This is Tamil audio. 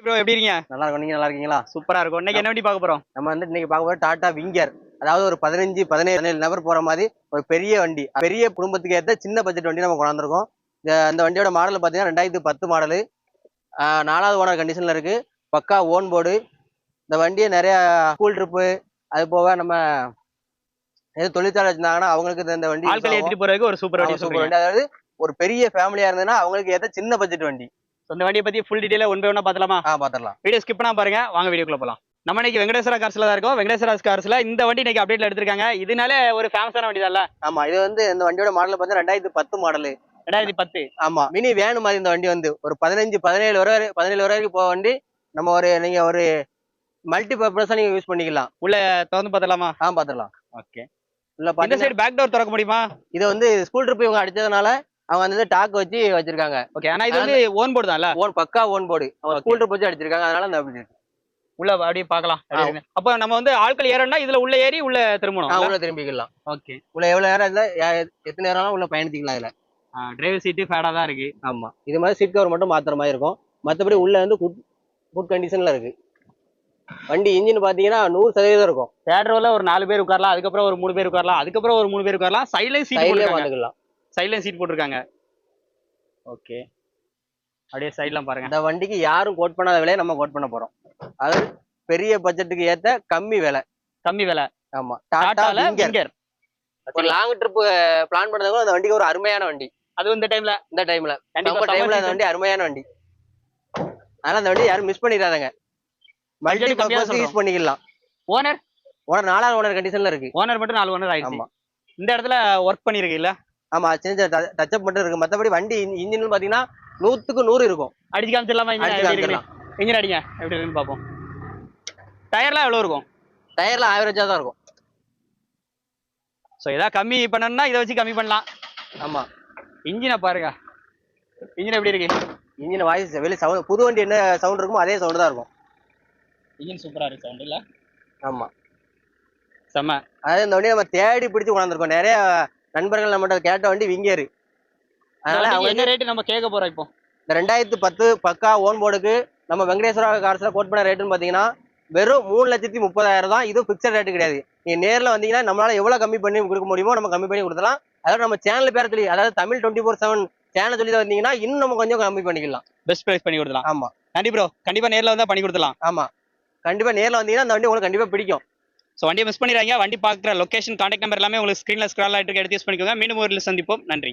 ப்ரோ எப்படி இருக்கீங்க? நல்லா இருக்கும். நீங்க நல்லா இருக்கீங்களா? சூப்பரா இருக்கும். இன்னைக்கு என்ன வண்டி பார்க்க போறோம்? நம்ம வந்து இன்னைக்கு பார்க்க போறோம் டாடா விங்கர். அதாவது ஒரு 15-17 நபர் போற மாதிரி ஒரு பெரிய வண்டி, பெரிய குடும்பத்துக்கு ஏற்ற சின்ன பட்ஜெட் வண்டி நம்ம கொண்டாந்துருக்கோம். இந்த வண்டியோட மாடல் பார்த்தீங்கன்னா 2010 மாடலு. 4வது ஓனர் கண்டிஷன்ல இருக்கு. பக்கா ஓன் போர்டு. இந்த வண்டியை நிறைய ஸ்கூல் ட்ரிப்பு, அது போக நம்ம எது தொழிற்சாலை வச்சிருந்தாங்கன்னா அவங்களுக்கு இந்த வண்டி ஆட்கள் ஏற்றிட்டு போறதுக்கு ஒரு சூப்பர் வண்டி. சூப்பர் வண்டி. அதாவது ஒரு பெரிய ஃபேமிலியா இருந்ததுன்னா அவங்களுக்கு ஏற்ற சின்ன பட்ஜெட் வண்டி. இந்த வண்டியை பத்தி ஃபுல் டீடைலா ஒன் பை ஒன்னா பார்த்தலாமா? பாத்திரலாம். வீடியோ ஸ்கிப் பண்ணா பாருங்க. வாங்க வீடியோக்குள்ள போலாம். நம்ம இன்னைக்கு வெங்கடேஸ்வரா கார்ஸ்ல தான் இருக்கோம். வெங்கடேஸ்வரா கார்ஸ்ல இந்த வண்டி இன்னைக்கு அப்டேட்ல எடுத்திருக்காங்க. இதனால ஒரு ஃபேமஸான வண்டி தான். ஆமா, இது வந்து இந்த வண்டியோட மாடல் பார்த்தா 2010 மாடலு. 2010. ஆமா, மினி வேன் மாதிரி இந்த வண்டி வந்து ஒரு 15-17 வரைக்கும் போக வண்டி. நம்ம நீங்க ஒரு மல்டி பர்பஸா நீங்க யூஸ் பண்ணிக்கலாம். உள்ள திறந்து பார்த்தலாமா? பாத்துடலாம். ஓகே. உள்ள இந்த சைடு பேக் டோர் திறக்க முடியுமா? இது வந்து ஸ்கூல் ட்ரிப் இவங்க அடிச்சதுனால அவங்க வந்து டாக் வச்சு வச்சிருக்காங்க. ஓகே. ஆனா இது வந்து ஓன் போர்டு தான்ல? பக்கா ஓன் போர்டு. அவங்க ஸ்கூல் ட்ரிப் வச்சு அடிச்சிருக்காங்க. அதனால அந்த அப்படி இருக்கு. உள்ள அப்படியே பார்க்கலாம். அப்ப நம்ம வந்து ஆட்கள் ஏறணும்னா இதுல உள்ள ஏறி உள்ள திரும்பணும். உள்ள திரும்பிக்கலாம். ஓகே. உள்ள எவ்வளவு நேரம் இல்ல எத்தனை நேரம் உள்ள பயணிக்கலாம். இதுல டிரைவர் சீட்டு ஃபேடா தான் இருக்கு. ஆமா, இது மாதிரி சீட் கவர் மட்டும் மாத்துற மாதிரி இருக்கும். மத்தபடி உள்ள வந்து குட் கண்டிஷன்ல இருக்கு. வண்டி இன்ஜின் பாத்தீங்கன்னா 100% இருக்கும். தேட்டர்ல ஒரு 4 பேர் உட்காரலாம். அதுக்கப்புறம் ஒரு 3 பேர் உட்காரலாம். அதுக்கப்புறம் ஒரு 3 பேர் உட்காரலாம். சைட்லயும் சீட் போட்டுருக்காங்க. சைட்லயும் சீட் போட்டுருக்காங்க. ஓகே. அப்படியே சைட்லாம் பாருங்க. இந்த வண்டிக்கு யாரும் கோட் பண்ணாத விலையை நம்ம கோட் பண்ண போறோம். அதாவது பெரிய பட்ஜெட்டுக்கு ஏத்த கம்மி விலை. ஆமா, டாடா விங்கர். ஒரு லாங் ட்ரிப் பிளான் பண்ணதுக்கு அந்த வண்டிக்கு ஒரு அருமையான வண்டி. அது இந்த டைம்ல அந்த வண்டி அருமையான வண்டி. அதனால அந்த வண்டி யாரும் மிஸ் பண்ணிடாதங்க. மல்டி பர்பஸ் யூஸ் பண்ணிக்கலாம். ஓனர் 4வது ஓனர் கண்டிஷன்ல இருக்கு. ஓனர் மட்டும் 4 ஓனர் ஆயிடுச்சு. ஆமா, இந்த இடத்துல ஒர்க் பண்ணிருக்கு இல்ல? ஆமா, சின்ன டச் அப் மட்டும் இருக்கு. மத்தபடி வண்டி இன்ஜின் பாத்தீங்கன்னா 100க்கு 100 இருக்கும். அடிச்சு காமிச்சிடலாமா? இன்ஜின் அடிங்க எப்படி இருக்குன்னு பாப்போம். டயர்லாம் எவ்வளவு இருக்கும்? டயர்ல ஆவரேஜா தான் இருக்கும். சோ ஏதாவது கம்மி பண்ணணும்னா இதை வச்சு கம்மி பண்ணலாம். ஆமா, இன்ஜினை பாருங்க. இன்ஜின் எப்படி இருக்கு? இன்ஜின் வாய்ஸ் வெளிய சவுண்ட், புது வண்டி என்ன சவுண்ட் இருக்குமோ அதே சவுண்ட் தான் இருக்கும். இன்ஜின் சூப்பரா இருக்கு சவுண்ட் இல்ல? ஆமா, செம்ம. அதாவது இந்த வண்டி நம்ம தேடி பிடிச்சு கொண்டாந்துருக்கோம். நிறைய நண்பர்கள் நம்மகிட்ட கேட்ட வண்டி விங்கர். அதனால அவங்க என்ன ரேட் நம்ம கேட்க போறோம் இப்போ? இந்த 2010 பக்கா ஓன் போர்டுக்கு நம்ம வெங்கடேஸ்வரா கார்ஸ்ல கோட் பண்ண ரேட்டுன்னு பாத்தீங்கன்னா வெறும் 3,30,000 தான். இது பிக்சட் ரேட்டு கிடையாது. நீங்க நேர்ல வந்தீங்கன்னா நம்மளால எவ்வளவு கம்மி பண்ணி கொடுக்க முடியுமோ நம்ம கம்மி பண்ணி கொடுக்கலாம். அதாவது நம்ம சேனல் பேர் சொல்லி, அதாவது தமிழ் 24/7 சேனல் சொல்லி வந்தீங்கன்னா இன்னும் நம்ம கொஞ்சம் கம்மி பண்ணிக்கலாம். பெஸ்ட் பிரைஸ் பண்ணி கொடுக்கலாம். ஆமா, நன்றி ப்ரோ. கண்டிப்பா நேர்ல வந்தா பண்ணி கொடுக்கலாம். ஆமா, கண்டிப்பா நேர்ல வந்தீங்கன்னா அந்த வண்டி உங்களுக்கு கண்டிப்பா பிடிக்கும். ஸோ வண்டியை மிஸ் பண்ணிடுறாங்க. வண்டி பார்க்குற லொகேஷன், கான்டாக்ட் நம்பர் எல்லாமே உங்களுக்கு ஸ்க்ரீன்ல ஸ்க்ரால் ஆகிட்டு எடுத்து யூஸ் பண்ணிக்கோங்க. மீண்டும் ஒரு சந்திப்போம். நன்றி.